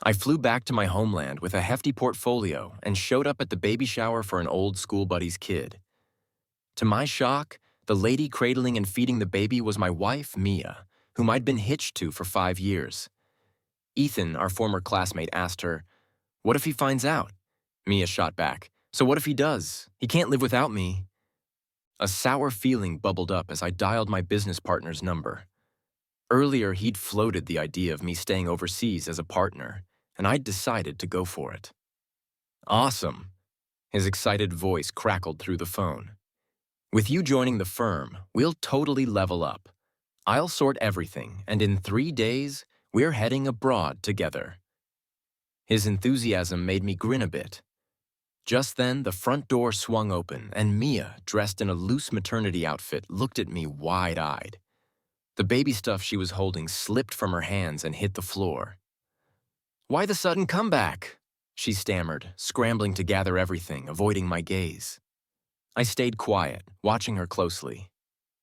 I flew back to my homeland with a hefty portfolio and showed up at the baby shower for an old school buddy's kid. To my shock, the lady cradling and feeding the baby was my wife, Mia, whom I'd been hitched to for 5 years. Ethan, our former classmate, asked her, "What if he finds out?" Mia shot back, "So what if he does? He can't live without me." A sour feeling bubbled up as I dialed my business partner's number. Earlier, he'd floated the idea of me staying overseas as a partner, and I'd decided to go for it. "Awesome." His excited voice crackled through the phone. "With you joining the firm, we'll totally level up. I'll sort everything, and in 3 days, we're heading abroad together." His enthusiasm made me grin a bit. Just then, the front door swung open, and Mia, dressed in a loose maternity outfit, looked at me wide-eyed. The baby stuff she was holding slipped from her hands and hit the floor. "Why the sudden comeback?" she stammered, scrambling to gather everything, avoiding my gaze. I stayed quiet, watching her closely.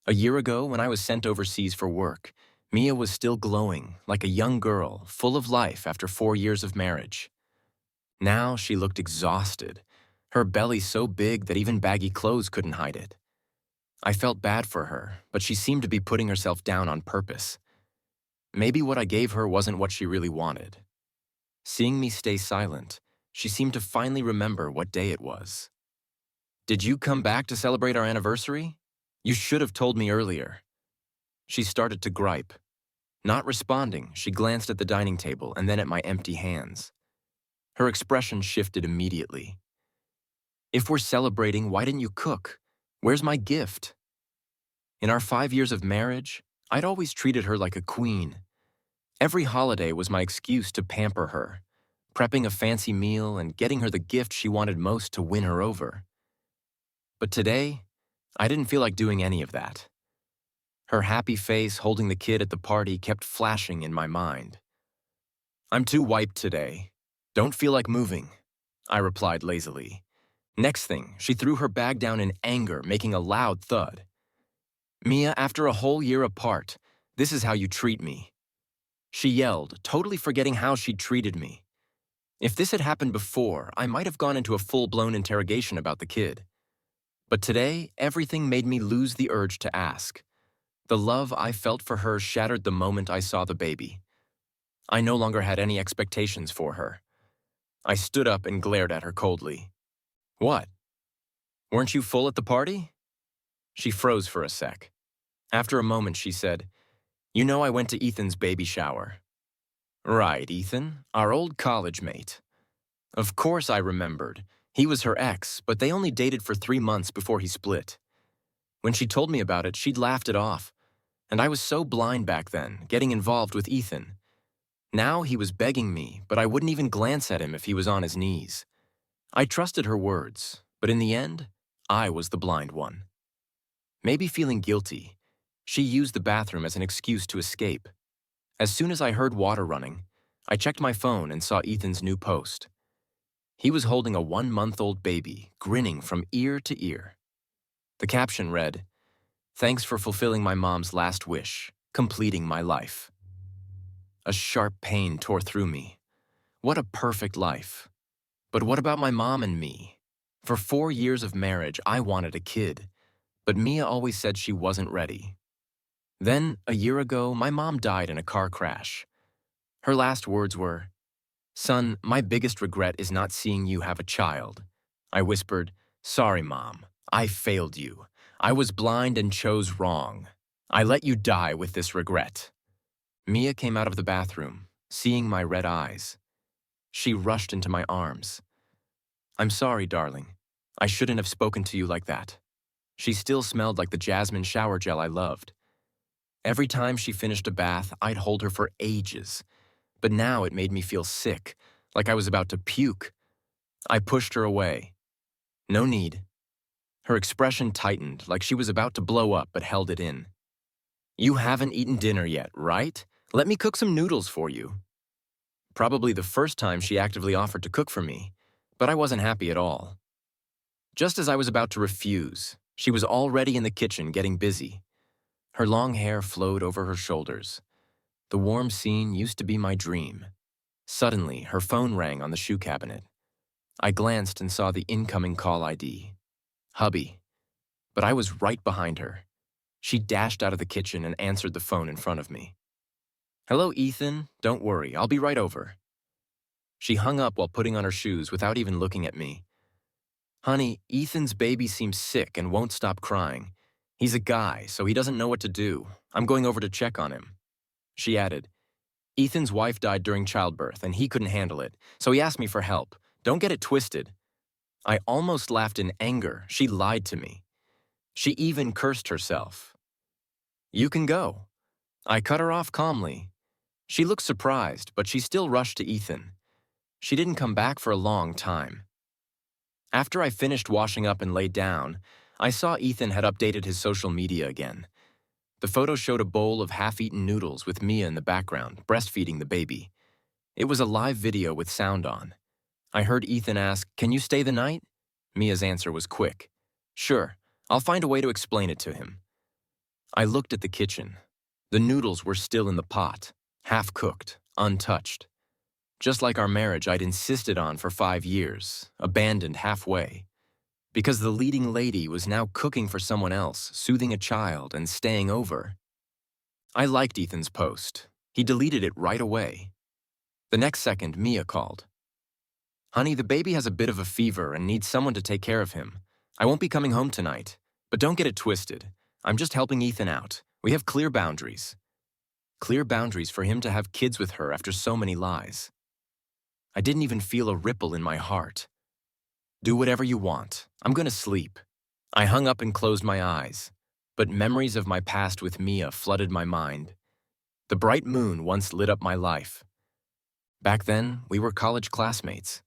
A year ago, when I was sent overseas for work, Mia was still glowing, like a young girl, full of life after 4 years of marriage. Now she looked exhausted, her belly so big that even baggy clothes couldn't hide it. I felt bad for her, but she seemed to be putting herself down on purpose. Maybe what I gave her wasn't what she really wanted. Seeing me stay silent, she seemed to finally remember what day it was. "Did you come back to celebrate our anniversary? You should have told me earlier." She started to gripe. Not responding, she glanced at the dining table and then at my empty hands. Her expression shifted immediately. "If we're celebrating, why didn't you cook? Where's my gift?" In our 5 years of marriage, I'd always treated her like a queen. Every holiday was my excuse to pamper her, prepping a fancy meal and getting her the gift she wanted most to win her over. But today, I didn't feel like doing any of that. Her happy face holding the kid at the party kept flashing in my mind. "I'm too wiped today. Don't feel like moving," I replied lazily. Next thing, she threw her bag down in anger, making a loud thud. "Mia, after a whole year apart, this is how you treat me," she yelled, totally forgetting how she'd treated me. If this had happened before, I might have gone into a full-blown interrogation about the kid. But today, everything made me lose the urge to ask. The love I felt for her shattered the moment I saw the baby. I no longer had any expectations for her. I stood up and glared at her coldly. "What? Weren't you full at the party?" She froze for a sec. After a moment, she said, "You know I went to Ethan's baby shower." "Right, Ethan, our old college mate." Of course I remembered. He was her ex, but they only dated for 3 months before he split. When she told me about it, she'd laughed it off. And I was so blind back then, getting involved with Ethan. Now he was begging me, but I wouldn't even glance at him if he was on his knees. I trusted her words, but in the end, I was the blind one. Maybe feeling guilty, she used the bathroom as an excuse to escape. As soon as I heard water running, I checked my phone and saw Ethan's new post. He was holding a 1-month-old baby, grinning from ear to ear. The caption read, "Thanks for fulfilling my mom's last wish, completing my life." A sharp pain tore through me. What a perfect life. But what about my mom and me? For 4 years of marriage, I wanted a kid, but Mia always said she wasn't ready. Then, a year ago, my mom died in a car crash. Her last words were, "Son, my biggest regret is not seeing you have a child." I whispered, "Sorry, Mom. I failed you. I was blind and chose wrong. I let you die with this regret." Mia came out of the bathroom, seeing my red eyes. She rushed into my arms. "I'm sorry, darling. I shouldn't have spoken to you like that." She still smelled like the jasmine shower gel I loved. Every time she finished a bath, I'd hold her for ages. But now it made me feel sick, like I was about to puke. I pushed her away. "No need." Her expression tightened, like she was about to blow up but held it in. "You haven't eaten dinner yet, right? Let me cook some noodles for you." Probably the first time she actively offered to cook for me, but I wasn't happy at all. Just as I was about to refuse, she was already in the kitchen getting busy. Her long hair flowed over her shoulders. The warm scene used to be my dream. Suddenly, her phone rang on the shoe cabinet. I glanced and saw the incoming call ID. Hubby. But I was right behind her. She dashed out of the kitchen and answered the phone in front of me. "Hello, Ethan. Don't worry, I'll be right over." She hung up while putting on her shoes without even looking at me. "Honey, Ethan's baby seems sick and won't stop crying. He's a guy, so he doesn't know what to do. I'm going over to check on him." She added, "Ethan's wife died during childbirth and he couldn't handle it, so he asked me for help. Don't get it twisted." I almost laughed in anger. She lied to me. She even cursed herself. "You can go." I cut her off calmly. She looked surprised, but she still rushed to Ethan. She didn't come back for a long time. After I finished washing up and laid down, I saw Ethan had updated his social media again. The photo showed a bowl of half-eaten noodles with Mia in the background, breastfeeding the baby. It was a live video with sound on. I heard Ethan ask, "Can you stay the night?" Mia's answer was quick. "Sure, I'll find a way to explain it to him." I looked at the kitchen. The noodles were still in the pot, half-cooked, untouched. Just like our marriage I'd insisted on for 5 years, abandoned halfway. Because the leading lady was now cooking for someone else, soothing a child, and staying over. I liked Ethan's post. He deleted it right away. The next second, Mia called. "Honey, the baby has a bit of a fever and needs someone to take care of him. I won't be coming home tonight, but don't get it twisted. I'm just helping Ethan out. We have clear boundaries." Clear boundaries for him to have kids with her after so many lies. I didn't even feel a ripple in my heart. "Do whatever you want. I'm going to sleep." I hung up and closed my eyes, but memories of my past with Mia flooded my mind. The bright moon once lit up my life. Back then, we were college classmates.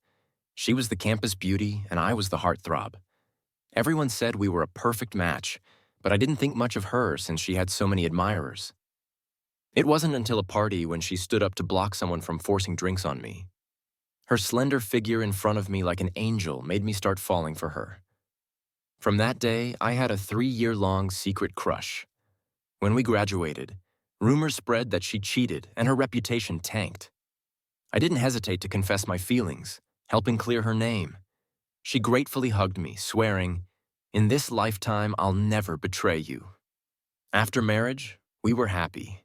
She was the campus beauty, and I was the heartthrob. Everyone said we were a perfect match, but I didn't think much of her since she had so many admirers. It wasn't until a party when she stood up to block someone from forcing drinks on me. Her slender figure in front of me like an angel made me start falling for her. From that day, I had a 3-year-long secret crush. When we graduated, rumors spread that she cheated and her reputation tanked. I didn't hesitate to confess my feelings, helping clear her name. She gratefully hugged me, swearing, "In this lifetime, I'll never betray you." After marriage, we were happy.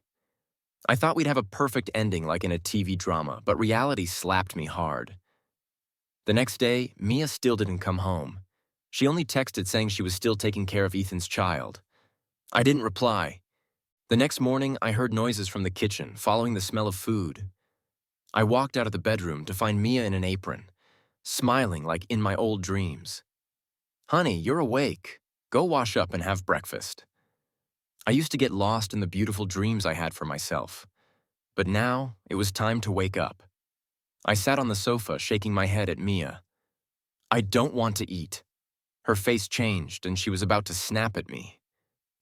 I thought we'd have a perfect ending like in a TV drama, but reality slapped me hard. The next day, Mia still didn't come home. She only texted saying she was still taking care of Ethan's child. I didn't reply. The next morning, I heard noises from the kitchen, following the smell of food. I walked out of the bedroom to find Mia in an apron, smiling like in my old dreams. "Honey, you're awake. Go wash up and have breakfast." I used to get lost in the beautiful dreams I had for myself. But now, it was time to wake up. I sat on the sofa, shaking my head at Mia. "I don't want to eat." Her face changed, and she was about to snap at me.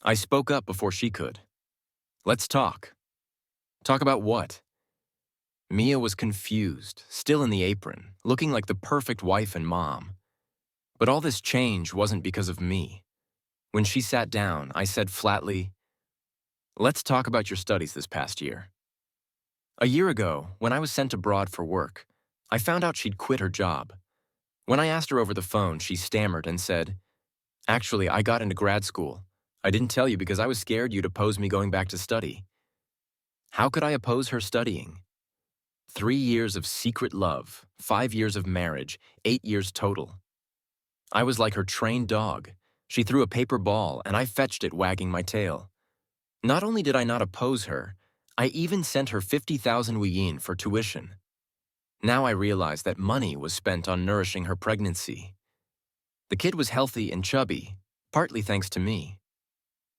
I spoke up before she could. "Let's talk." "Talk about what?" Mia was confused, still in the apron, looking like the perfect wife and mom. But all this change wasn't because of me. When she sat down, I said flatly, "Let's talk about your studies this past year." A year ago, when I was sent abroad for work, I found out she'd quit her job. When I asked her over the phone, she stammered and said, "Actually, I got into grad school. I didn't tell you because I was scared you'd oppose me going back to study." How could I oppose her studying? 3 years of secret love, 5 years of marriage, 8 years total. I was like her trained dog. She threw a paper ball, and I fetched it wagging my tail. Not only did I not oppose her, I even sent her 50,000 yuan for tuition. Now I realized that money was spent on nourishing her pregnancy. The kid was healthy and chubby, partly thanks to me.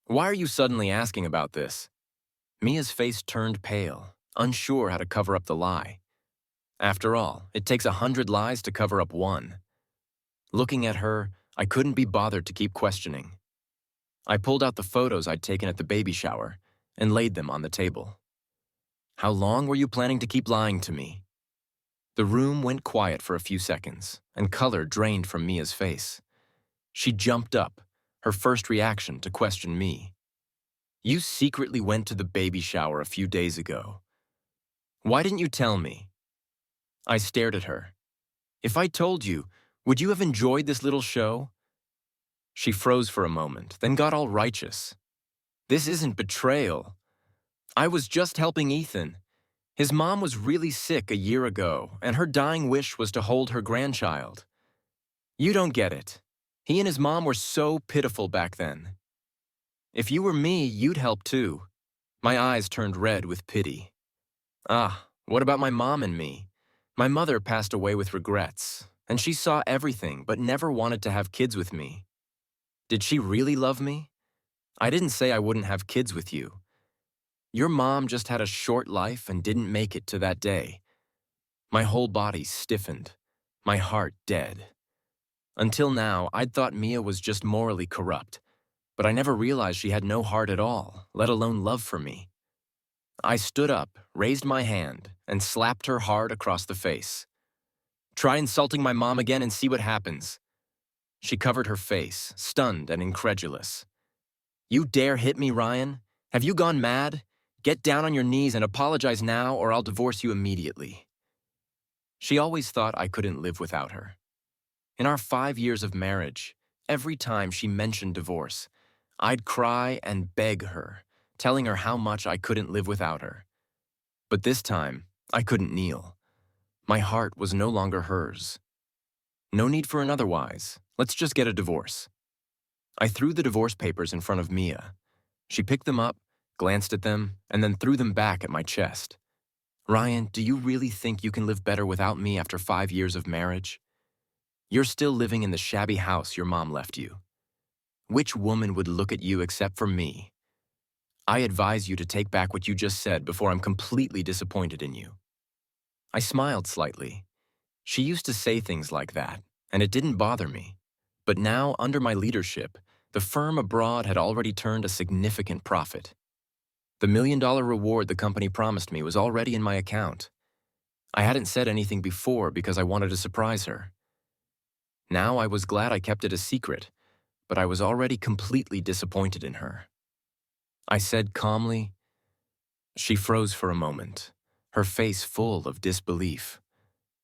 "Why are you suddenly asking about this?" Mia's face turned pale, unsure how to cover up the lie. After all, it takes 100 lies to cover up one. Looking at her, I couldn't be bothered to keep questioning. I pulled out the photos I'd taken at the baby shower and laid them on the table. "How long were you planning to keep lying to me?" The room went quiet for a few seconds, and color drained from Mia's face. She jumped up, her first reaction to question me. "You secretly went to the baby shower a few days ago. Why didn't you tell me?" I stared at her. If I told you, would you have enjoyed this little show? She froze for a moment, then got all righteous. This isn't betrayal. I was just helping Ethan. His mom was really sick a year ago, and her dying wish was to hold her grandchild. You don't get it. He and his mom were so pitiful back then. If you were me, you'd help too. My eyes turned red with pity. Ah, what about my mom and me? My mother passed away with regrets, and she saw everything but never wanted to have kids with me. Did she really love me? I didn't say I wouldn't have kids with you. Your mom just had a short life and didn't make it to that day. My whole body stiffened, my heart dead. Until now, I'd thought Mia was just morally corrupt, but I never realized she had no heart at all, let alone love for me. I stood up, raised my hand, and slapped her hard across the face. Try insulting my mom again and see what happens. She covered her face, stunned and incredulous. You dare hit me, Ryan? Have you gone mad? Get down on your knees and apologize now, or I'll divorce you immediately. She always thought I couldn't live without her. In our 5 years of marriage, every time she mentioned divorce, I'd cry and beg her, telling her how much I couldn't live without her. But this time, I couldn't kneel. My heart was no longer hers. No need for an otherwise. Let's just get a divorce. I threw the divorce papers in front of Mia. She picked them up, glanced at them, and then threw them back at my chest. Ryan, do you really think you can live better without me after 5 years of marriage? You're still living in the shabby house your mom left you. Which woman would look at you except for me? I advise you to take back what you just said before I'm completely disappointed in you. I smiled slightly. She used to say things like that, and it didn't bother me. But now, under my leadership, the firm abroad had already turned a significant profit. The $1 million reward the company promised me was already in my account. I hadn't said anything before because I wanted to surprise her. Now I was glad I kept it a secret, but I was already completely disappointed in her. I said calmly. She froze for a moment, her face full of disbelief.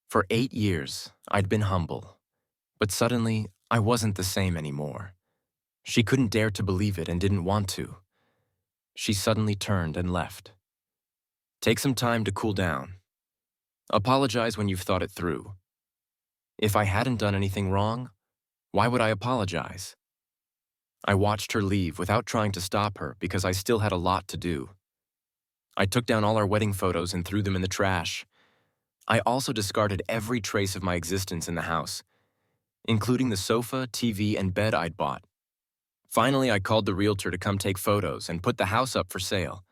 For 8 years, I'd been humble, but suddenly I wasn't the same anymore. She couldn't dare to believe it and didn't want to. She suddenly turned and left. Take some time to cool down. Apologize when you've thought it through. If I hadn't done anything wrong, why would I apologize? I watched her leave without trying to stop her because I still had a lot to do. I took down all our wedding photos and threw them in the trash. I also discarded every trace of my existence in the house, including the sofa, TV, and bed I'd bought. Finally, I called the realtor to come take photos and put the house up for sale.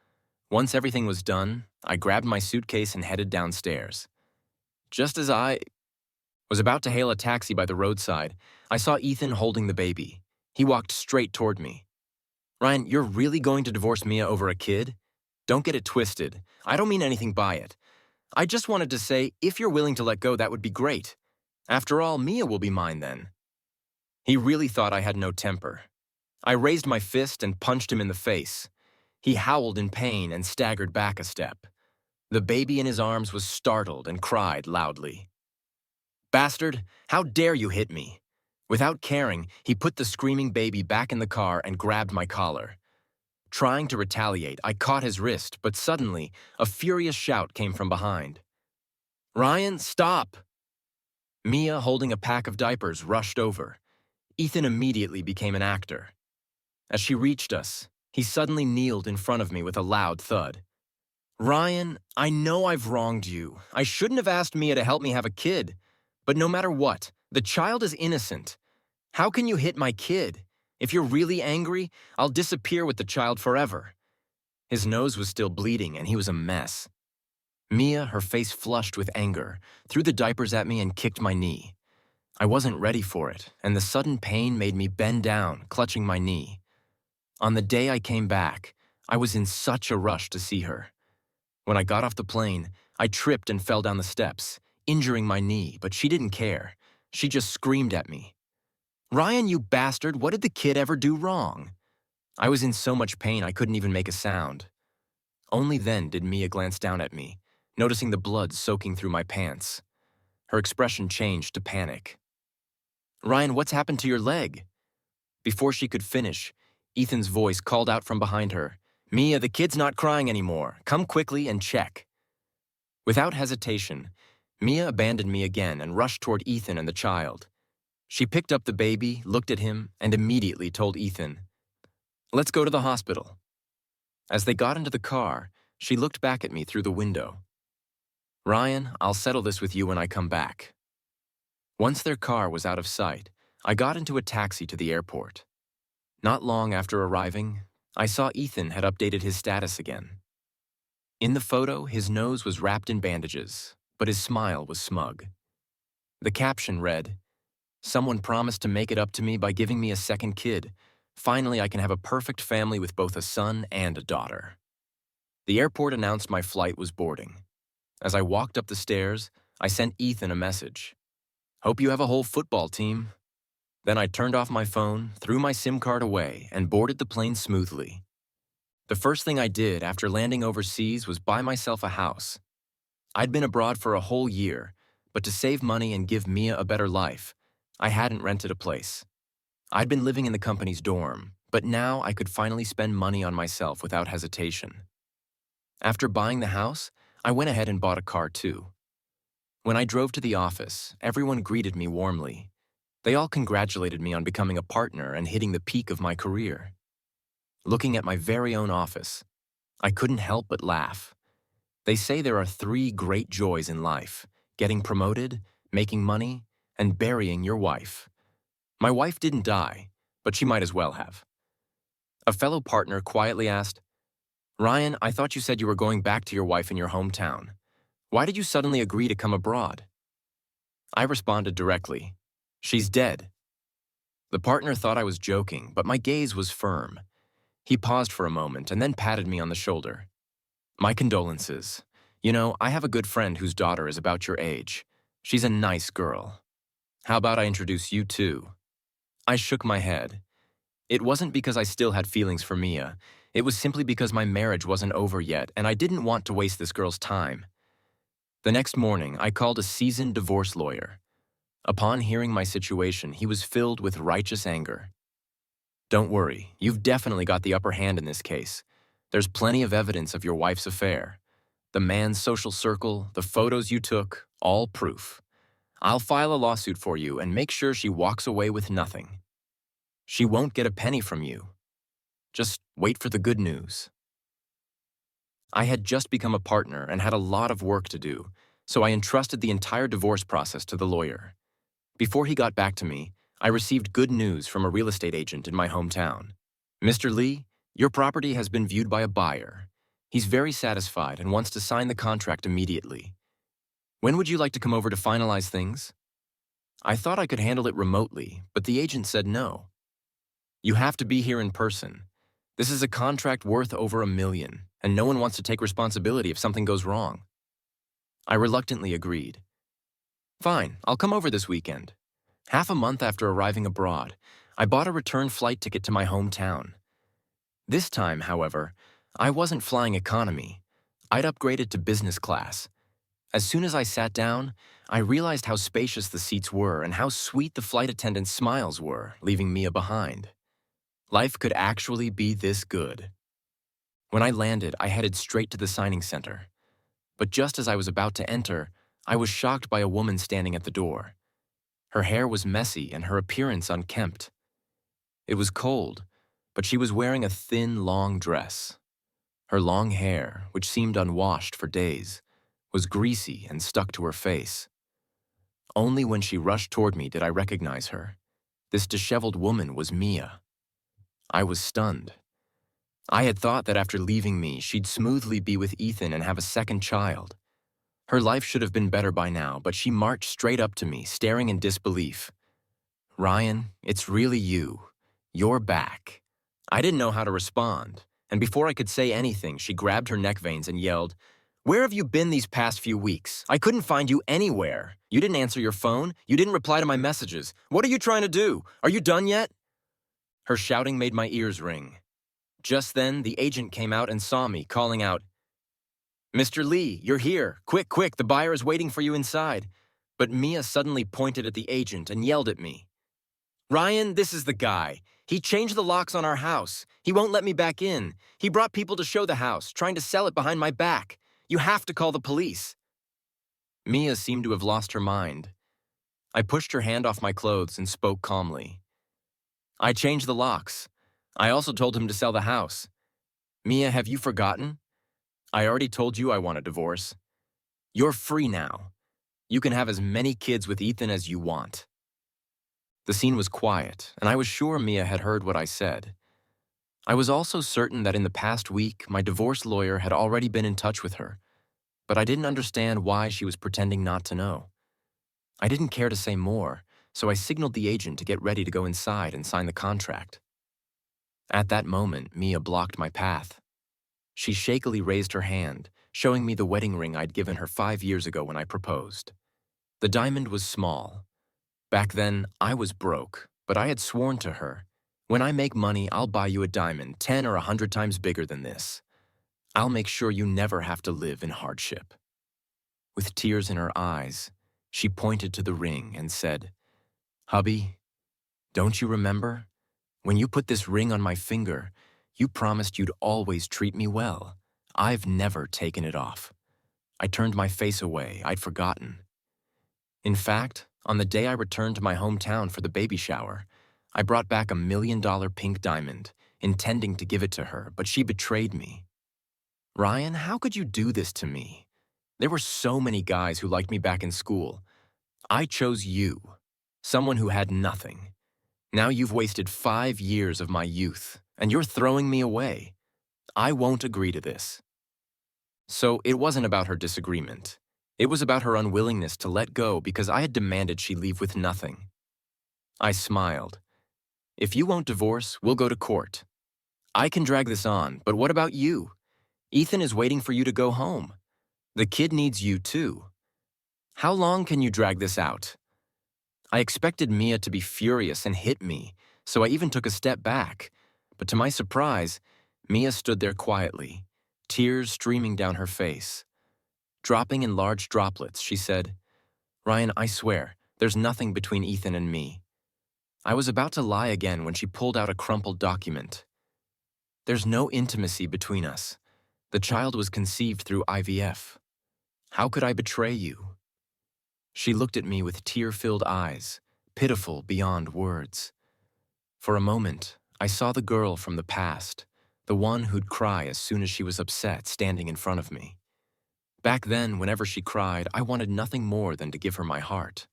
Once everything was done, I grabbed my suitcase and headed downstairs. Just as I was about to hail a taxi by the roadside, I saw Ethan holding the baby. He walked straight toward me. Ryan, you're really going to divorce Mia over a kid? Don't get it twisted. I don't mean anything by it. I just wanted to say, if you're willing to let go, that would be great. After all, Mia will be mine then. He really thought I had no temper. I raised my fist and punched him in the face. He howled in pain and staggered back a step. The baby in his arms was startled and cried loudly. Bastard, how dare you hit me? Without caring, he put the screaming baby back in the car and grabbed my collar. Trying to retaliate, I caught his wrist, but suddenly, a furious shout came from behind. Ryan, stop! Mia, holding a pack of diapers, rushed over. Ethan immediately became an actor. As she reached us, he suddenly kneeled in front of me with a loud thud. Ryan, I know I've wronged you. I shouldn't have asked Mia to help me have a kid. But no matter what, the child is innocent. How can you hit my kid? If you're really angry, I'll disappear with the child forever. His nose was still bleeding and he was a mess. Mia, her face flushed with anger, threw the diapers at me and kicked my knee. I wasn't ready for it, and the sudden pain made me bend down, clutching my knee. On the day I came back, I was in such a rush to see her. When I got off the plane, I tripped and fell down the steps, injuring my knee, but she didn't care. She just screamed at me. Ryan, you bastard, what did the kid ever do wrong? I was in so much pain I couldn't even make a sound. Only then did Mia glance down at me, noticing the blood soaking through my pants. Her expression changed to panic. "Ryan, what's happened to your leg?" Before she could finish, Ethan's voice called out from behind her, "Mia, the kid's not crying anymore. Come quickly and check." Without hesitation, Mia abandoned me again and rushed toward Ethan and the child. She picked up the baby, looked at him, and immediately told Ethan, "Let's go to the hospital." As they got into the car, she looked back at me through the window. "Ryan, I'll settle this with you when I come back." Once their car was out of sight, I got into a taxi to the airport. Not long after arriving, I saw Ethan had updated his status again. In the photo, his nose was wrapped in bandages, but his smile was smug. The caption read, "Someone promised to make it up to me by giving me a second kid. Finally, I can have a perfect family with both a son and a daughter." The airport announced my flight was boarding. As I walked up the stairs, I sent Ethan a message. "Hope you have a whole football team." Then I turned off my phone, threw my SIM card away, and boarded the plane smoothly. The first thing I did after landing overseas was buy myself a house. I'd been abroad for a whole year, but to save money and give Mia a better life, I hadn't rented a place. I'd been living in the company's dorm, but now I could finally spend money on myself without hesitation. After buying the house, I went ahead and bought a car too. When I drove to the office, everyone greeted me warmly. They all congratulated me on becoming a partner and hitting the peak of my career. Looking at my very own office, I couldn't help but laugh. They say there are 3 great joys in life: getting promoted, making money, and burying your wife. My wife didn't die, but she might as well have. A fellow partner quietly asked, "Ryan, I thought you said you were going back to your wife in your hometown. Why did you suddenly agree to come abroad?" I responded directly, "She's dead." The partner thought I was joking, but my gaze was firm. He paused for a moment and then patted me on the shoulder. "My condolences. You know, I have a good friend whose daughter is about your age. She's a nice girl. How about I introduce you too?" I shook my head. It wasn't because I still had feelings for Mia. It was simply because my marriage wasn't over yet and I didn't want to waste this girl's time. The next morning, I called a seasoned divorce lawyer. Upon hearing my situation, he was filled with righteous anger. "Don't worry, you've definitely got the upper hand in this case. There's plenty of evidence of your wife's affair. The man's social circle, the photos you took, all proof. I'll file a lawsuit for you and make sure she walks away with nothing. She won't get a penny from you. Just wait for the good news." I had just become a partner and had a lot of work to do, so I entrusted the entire divorce process to the lawyer. Before he got back to me, I received good news from a real estate agent in my hometown. "Mr. Lee, your property has been viewed by a buyer. He's very satisfied and wants to sign the contract immediately. When would you like to come over to finalize things?" I thought I could handle it remotely, but the agent said no. "You have to be here in person. This is a contract worth over $1 million, and no one wants to take responsibility if something goes wrong." I reluctantly agreed. "Fine, I'll come over this weekend." Half a month after arriving abroad, I bought a return flight ticket to my hometown. This time, however, I wasn't flying economy. I'd upgraded to business class. As soon as I sat down, I realized how spacious the seats were and how sweet the flight attendants' smiles were, leaving Mia behind. Life could actually be this good. When I landed, I headed straight to the signing center. But just as I was about to enter, I was shocked by a woman standing at the door. Her hair was messy and her appearance unkempt. It was cold, but she was wearing a thin, long dress. Her long hair, which seemed unwashed for days, was greasy and stuck to her face. Only when she rushed toward me did I recognize her. This disheveled woman was Mia. I was stunned. I had thought that after leaving me, she'd smoothly be with Ethan and have a second child. Her life should have been better by now, but she marched straight up to me, staring in disbelief. "Ryan, it's really you. You're back." I didn't know how to respond, and before I could say anything, she grabbed her neck veins and yelled, "Where have you been these past few weeks? I couldn't find you anywhere. You didn't answer your phone. You didn't reply to my messages. What are you trying to do? Are you done yet?" Her shouting made my ears ring. Just then, the agent came out and saw me, calling out, "Mr. Lee, you're here. Quick, quick, the buyer is waiting for you inside." But Mia suddenly pointed at the agent and yelled at me. "Ryan, this is the guy. He changed the locks on our house. He won't let me back in. He brought people to show the house, trying to sell it behind my back. You have to call the police." Mia seemed to have lost her mind. I pushed her hand off my clothes and spoke calmly. "I changed the locks. I also told him to sell the house. Mia, have you forgotten? I already told you I want a divorce. You're free now. You can have as many kids with Ethan as you want." The scene was quiet, and I was sure Mia had heard what I said. I was also certain that in the past week, my divorce lawyer had already been in touch with her, but I didn't understand why she was pretending not to know. I didn't care to say more, so I signaled the agent to get ready to go inside and sign the contract. At that moment, Mia blocked my path. She shakily raised her hand, showing me the wedding ring I'd given her 5 years ago when I proposed. The diamond was small. Back then, I was broke, but I had sworn to her, "When I make money, I'll buy you a diamond 10 or 100 times bigger than this. I'll make sure you never have to live in hardship." With tears in her eyes, she pointed to the ring and said, "Hubby, don't you remember? When you put this ring on my finger, you promised you'd always treat me well. I've never taken it off." I turned my face away. I'd forgotten. In fact, on the day I returned to my hometown for the baby shower, I brought back $1 million pink diamond, intending to give it to her, but she betrayed me. "Ryan, how could you do this to me? There were so many guys who liked me back in school. I chose you, someone who had nothing. Now you've wasted 5 years of my youth, and you're throwing me away. I won't agree to this." So it wasn't about her disagreement. It was about her unwillingness to let go because I had demanded she leave with nothing. I smiled. "If you won't divorce, we'll go to court. I can drag this on, but what about you? Ethan is waiting for you to go home. The kid needs you too. How long can you drag this out?" I expected Mia to be furious and hit me, so I even took a step back. But to my surprise, Mia stood there quietly, tears streaming down her face. Dropping in large droplets, she said, "Ryan, I swear, there's nothing between Ethan and me." I was about to lie again when she pulled out a crumpled document. "There's no intimacy between us. The child was conceived through IVF. How could I betray you?" She looked at me with tear-filled eyes, pitiful beyond words. For a moment, I saw the girl from the past, the one who'd cry as soon as she was upset, standing in front of me. Back then, whenever she cried, I wanted nothing more than to give her my heart.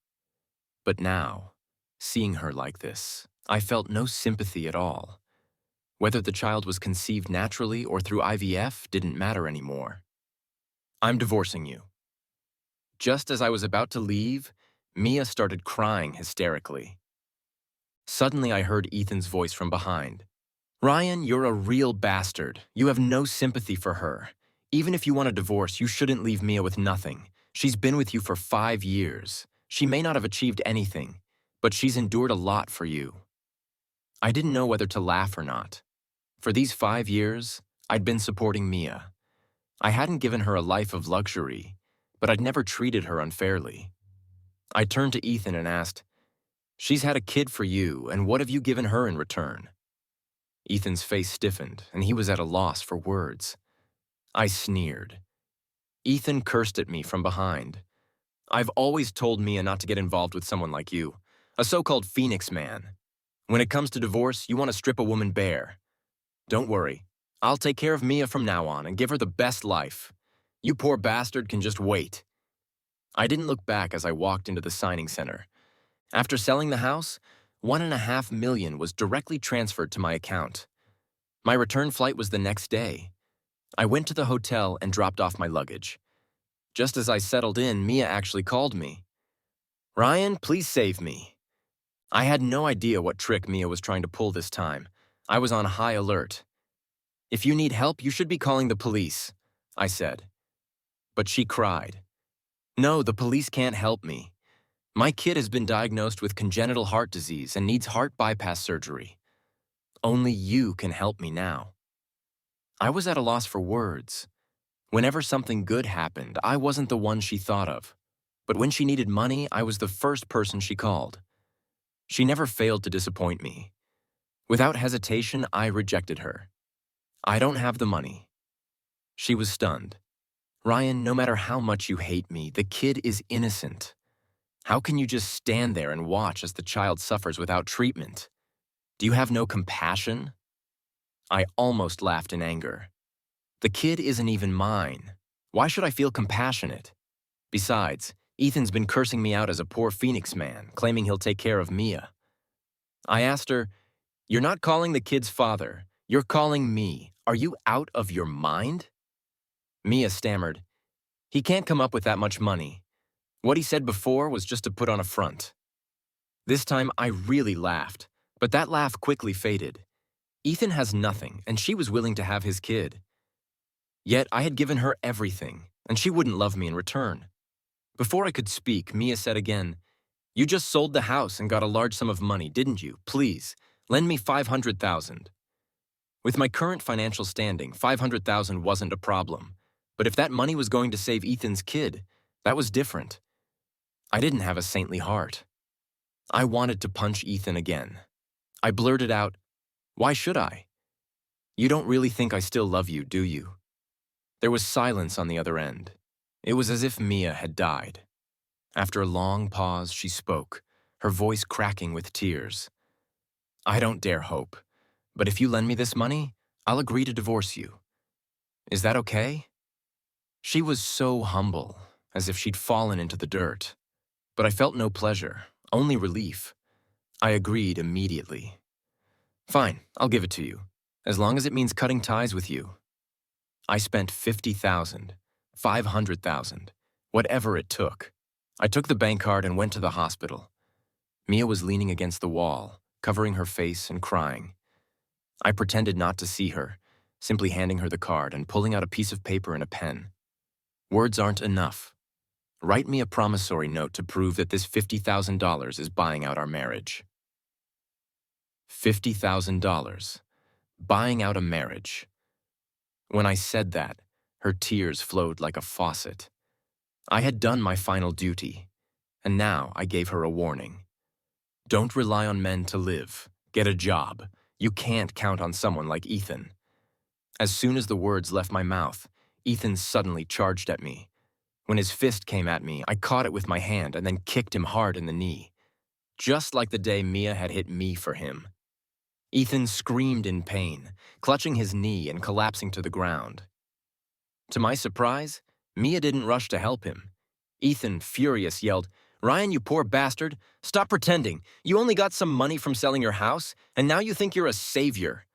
But now, seeing her like this, I felt no sympathy at all. Whether the child was conceived naturally or through IVF didn't matter anymore. "I'm divorcing you." Just as I was about to leave, Mia started crying hysterically. Suddenly, I heard Ethan's voice from behind. "Ryan, you're a real bastard. You have no sympathy for her. Even if you want a divorce, you shouldn't leave Mia with nothing. She's been with you for 5 years. She may not have achieved anything, but she's endured a lot for you." I didn't know whether to laugh or not. For these 5 years, I'd been supporting Mia. I hadn't given her a life of luxury, but I'd never treated her unfairly. I turned to Ethan and asked, "She's had a kid for you, and what have you given her in return?" Ethan's face stiffened, and he was at a loss for words. I sneered. Ethan cursed at me from behind. "I've always told Mia not to get involved with someone like you, a so-called Phoenix man. When it comes to divorce, you want to strip a woman bare. Don't worry, I'll take care of Mia from now on and give her the best life. You poor bastard can just wait." I didn't look back as I walked into the signing center. After selling the house, $1.5 million was directly transferred to my account. My return flight was the next day. I went to the hotel and dropped off my luggage. Just as I settled in, Mia actually called me. "Ryan, please save me." I had no idea what trick Mia was trying to pull this time. I was on high alert. "If you need help, you should be calling the police," I said. But she cried, "No, the police can't help me. My kid has been diagnosed with congenital heart disease and needs heart bypass surgery. Only you can help me now." I was at a loss for words. Whenever something good happened, I wasn't the one she thought of. But when she needed money, I was the first person she called. She never failed to disappoint me. Without hesitation, I rejected her. I don't have the money. She was stunned. Ryan, no matter how much you hate me, the kid is innocent. How can you just stand there and watch as the child suffers without treatment? Do you have no compassion? I almost laughed in anger. The kid isn't even mine. Why should I feel compassionate? Besides, Ethan's been cursing me out as a poor Phoenix man, claiming he'll take care of Mia. I asked her, "You're not calling the kid's father. You're calling me. Are you out of your mind?" Mia stammered, "He can't come up with that much money. What he said before was just to put on a front." This time I really laughed, but that laugh quickly faded. Ethan has nothing, and she was willing to have his kid. Yet I had given her everything, and she wouldn't love me in return. Before I could speak, Mia said again, "You just sold the house and got a large sum of money, didn't you? Please, lend me $500,000. With my current financial standing, $500,000 wasn't a problem. But if that money was going to save Ethan's kid, that was different. I didn't have a saintly heart. I wanted to punch Ethan again. I blurted out, "Why should I? You don't really think I still love you, do you?" There was silence on the other end. It was as if Mia had died. After a long pause, she spoke, her voice cracking with tears. "I don't dare hope, but if you lend me this money, I'll agree to divorce you. Is that okay?" She was so humble, as if she'd fallen into the dirt. But I felt no pleasure, only relief. I agreed immediately. "Fine, I'll give it to you, as long as it means cutting ties with you." I spent $50,000, $500,000, whatever it took. I took the bank card and went to the hospital. Mia was leaning against the wall, covering her face and crying. I pretended not to see her, simply handing her the card and pulling out a piece of paper and a pen. "Words aren't enough. Write me a promissory note to prove that this $50,000 is buying out our marriage." $50,000. Buying out a marriage. When I said that, her tears flowed like a faucet. I had done my final duty, and now I gave her a warning. Don't rely on men to live. Get a job. You can't count on someone like Ethan. As soon as the words left my mouth, Ethan suddenly charged at me. When his fist came at me, I caught it with my hand and then kicked him hard in the knee. Just like the day Mia had hit me for him. Ethan screamed in pain, clutching his knee and collapsing to the ground. To my surprise, Mia didn't rush to help him. Ethan, furious, yelled, "Ryan, you poor bastard, stop pretending. You only got some money from selling your house, and now you think you're a savior."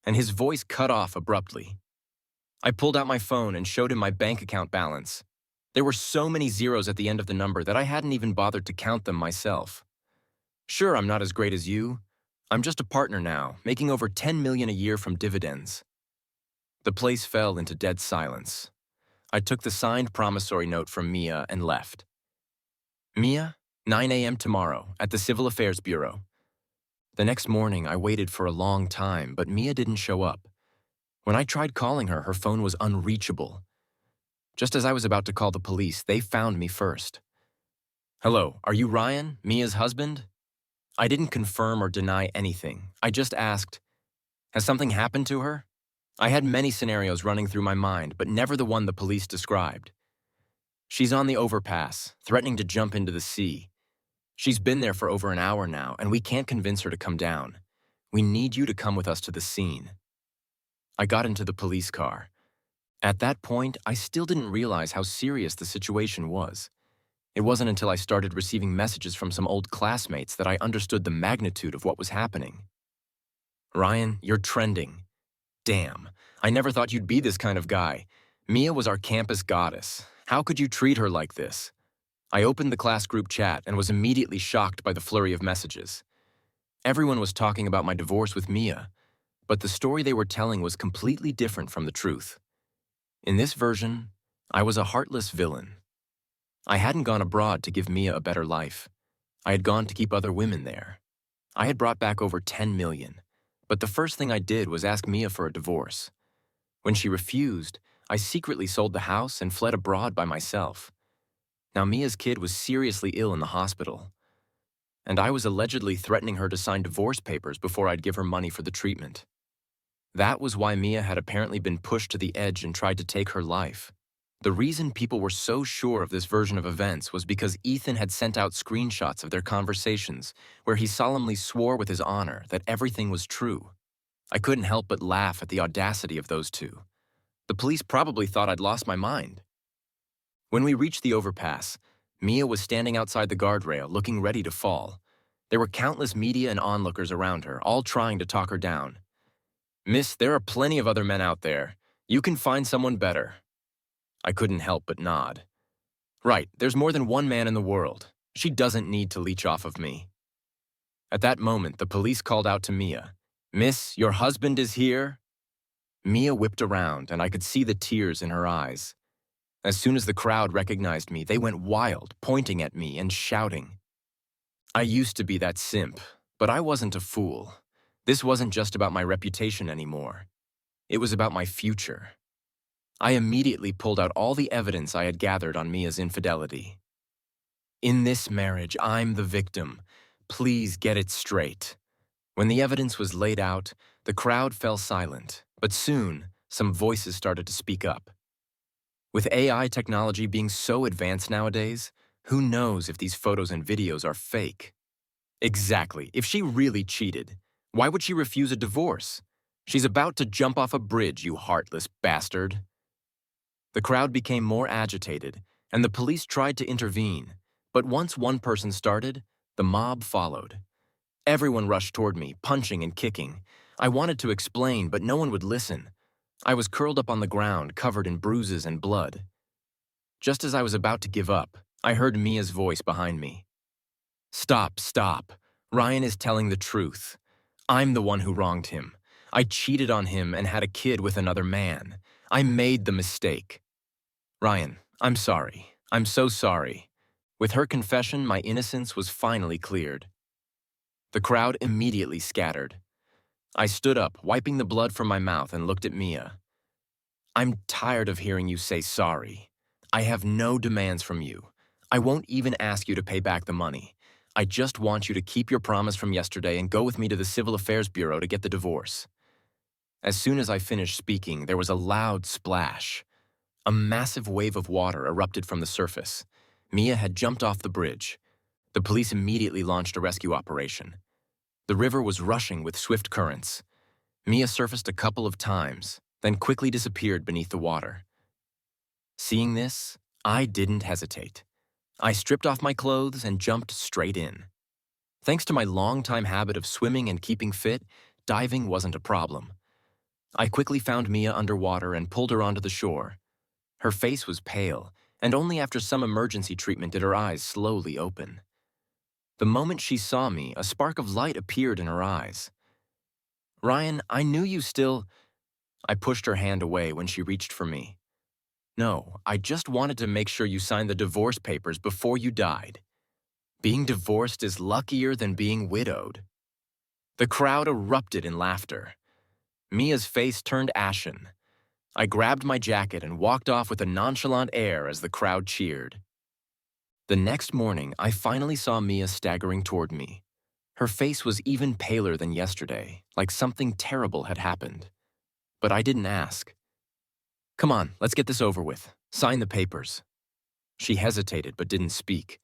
And his voice cut off abruptly. I pulled out my phone and showed him my bank account balance. There were so many zeros at the end of the number that I hadn't even bothered to count them myself. Sure, I'm not as great as you. I'm just a partner now, making over $10 million a year from dividends. The place fell into dead silence. I took the signed promissory note from Mia and left. "Mia, 9 a.m. tomorrow at the Civil Affairs Bureau." The next morning, I waited for a long time, but Mia didn't show up. When I tried calling her, her phone was unreachable. Just as I was about to call the police, they found me first. "Hello, are you Ryan, Mia's husband?" I didn't confirm or deny anything. I just asked, "Has something happened to her?" I had many scenarios running through my mind, but never the one the police described. "She's on the overpass, threatening to jump into the sea. She's been there for over an hour now, and we can't convince her to come down. We need you to come with us to the scene." I got into the police car. At that point, I still didn't realize how serious the situation was. It wasn't until I started receiving messages from some old classmates that I understood the magnitude of what was happening. "Ryan, you're trending. Damn, I never thought you'd be this kind of guy. Mia was our campus goddess. How could you treat her like this?" I opened the class group chat and was immediately shocked by the flurry of messages. Everyone was talking about my divorce with Mia, but the story they were telling was completely different from the truth. In this version, I was a heartless villain. I hadn't gone abroad to give Mia a better life. I had gone to keep other women there. I had brought back over $10 million, but the first thing I did was ask Mia for a divorce. When she refused, I secretly sold the house and fled abroad by myself. Now, Mia's kid was seriously ill in the hospital, and I was allegedly threatening her to sign divorce papers before I'd give her money for the treatment. That was why Mia had apparently been pushed to the edge and tried to take her life. The reason people were so sure of this version of events was because Ethan had sent out screenshots of their conversations where he solemnly swore with his honor that everything was true. I couldn't help but laugh at the audacity of those two. The police probably thought I'd lost my mind. When we reached the overpass, Mia was standing outside the guardrail looking ready to fall. There were countless media and onlookers around her, all trying to talk her down. "Miss, there are plenty of other men out there. You can find someone better." I couldn't help but nod. Right, there's more than one man in the world. She doesn't need to leech off of me. At that moment, the police called out to Mia, "Miss, your husband is here?" Mia whipped around, and I could see the tears in her eyes. As soon as the crowd recognized me, they went wild, pointing at me and shouting. I used to be that simp, but I wasn't a fool. This wasn't just about my reputation anymore. It was about my future. I immediately pulled out all the evidence I had gathered on Mia's infidelity. "In this marriage, I'm the victim. Please get it straight." When the evidence was laid out, the crowd fell silent, but soon, some voices started to speak up. With AI technology being so advanced nowadays, who knows if these photos and videos are fake? Exactly. If she really cheated, why would she refuse a divorce? She's about to jump off a bridge, you heartless bastard. The crowd became more agitated, and the police tried to intervene. But once one person started, the mob followed. Everyone rushed toward me, punching and kicking. I wanted to explain, but no one would listen. I was curled up on the ground, covered in bruises and blood. Just as I was about to give up, I heard Mia's voice behind me. "Stop, stop. Ryan is telling the truth. I'm the one who wronged him. I cheated on him and had a kid with another man. I made the mistake. Ryan, I'm sorry. I'm so sorry." With her confession, my innocence was finally cleared. The crowd immediately scattered. I stood up, wiping the blood from my mouth, and looked at Mia. "I'm tired of hearing you say sorry. I have no demands from you. I won't even ask you to pay back the money. I just want you to keep your promise from yesterday and go with me to the Civil Affairs Bureau to get the divorce." As soon as I finished speaking, there was a loud splash. A massive wave of water erupted from the surface. Mia had jumped off the bridge. The police immediately launched a rescue operation. The river was rushing with swift currents. Mia surfaced a couple of times, then quickly disappeared beneath the water. Seeing this, I didn't hesitate. I stripped off my clothes and jumped straight in. Thanks to my long-time habit of swimming and keeping fit, diving wasn't a problem. I quickly found Mia underwater and pulled her onto the shore. Her face was pale, and only after some emergency treatment did her eyes slowly open. The moment she saw me, a spark of light appeared in her eyes. "Ryan, I knew you still—" I pushed her hand away when she reached for me. "No, I just wanted to make sure you signed the divorce papers before you died. Being divorced is luckier than being widowed." The crowd erupted in laughter. Mia's face turned ashen. I grabbed my jacket and walked off with a nonchalant air as the crowd cheered. The next morning, I finally saw Mia staggering toward me. Her face was even paler than yesterday, like something terrible had happened. But I didn't ask. "Come on, let's get this over with. Sign the papers." She hesitated but didn't speak.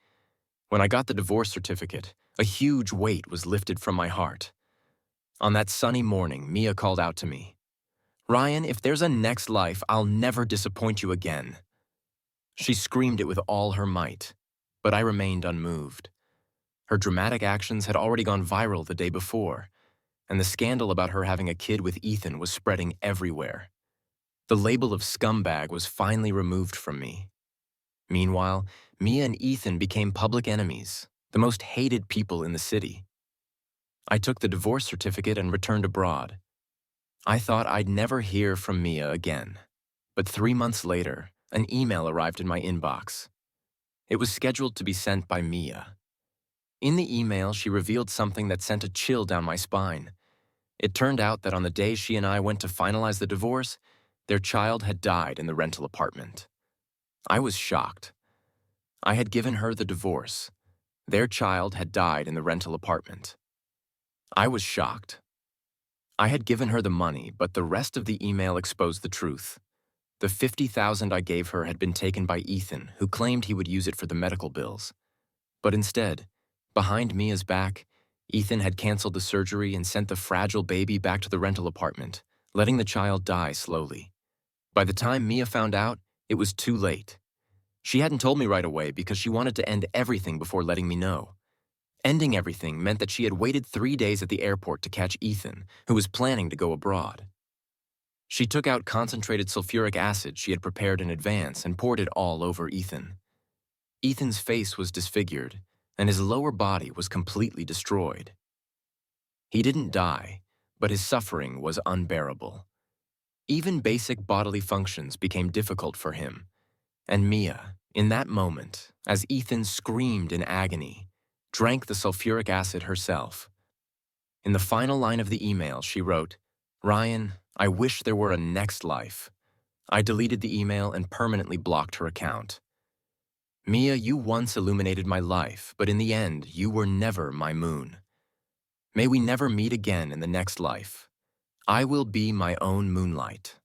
When I got the divorce certificate, a huge weight was lifted from my heart. On that sunny morning, Mia called out to me, "Ryan, if there's a next life, I'll never disappoint you again." She screamed it with all her might, but I remained unmoved. Her dramatic actions had already gone viral the day before, and the scandal about her having a kid with Ethan was spreading everywhere. The label of scumbag was finally removed from me. Meanwhile, Mia and Ethan became public enemies, the most hated people in the city. I took the divorce certificate and returned abroad. I thought I'd never hear from Mia again, but 3 months later, an email arrived in my inbox. It was scheduled to be sent by Mia. In the email, she revealed something that sent a chill down my spine. It turned out that on the day she and I went to finalize the divorce, their child had died in the rental apartment. I was shocked. I had given her the divorce. Their child had died in the rental apartment. I was shocked. I had given her the money, but the rest of the email exposed the truth. The $50,000 I gave her had been taken by Ethan, who claimed he would use it for the medical bills. But instead, behind Mia's back, Ethan had canceled the surgery and sent the fragile baby back to the rental apartment, letting the child die slowly. By the time Mia found out, it was too late. She hadn't told me right away because she wanted to end everything before letting me know. Ending everything meant that she had waited 3 days at the airport to catch Ethan, who was planning to go abroad. She took out concentrated sulfuric acid she had prepared in advance and poured it all over Ethan. Ethan's face was disfigured, and his lower body was completely destroyed. He didn't die, but his suffering was unbearable. Even basic bodily functions became difficult for him, and Mia, in that moment, as Ethan screamed in agony, drank the sulfuric acid herself. In the final line of the email, she wrote, "Ryan, I wish there were a next life." I deleted the email and permanently blocked her account. Mia, you once illuminated my life, but in the end, you were never my moon. May we never meet again in the next life. I will be my own moonlight.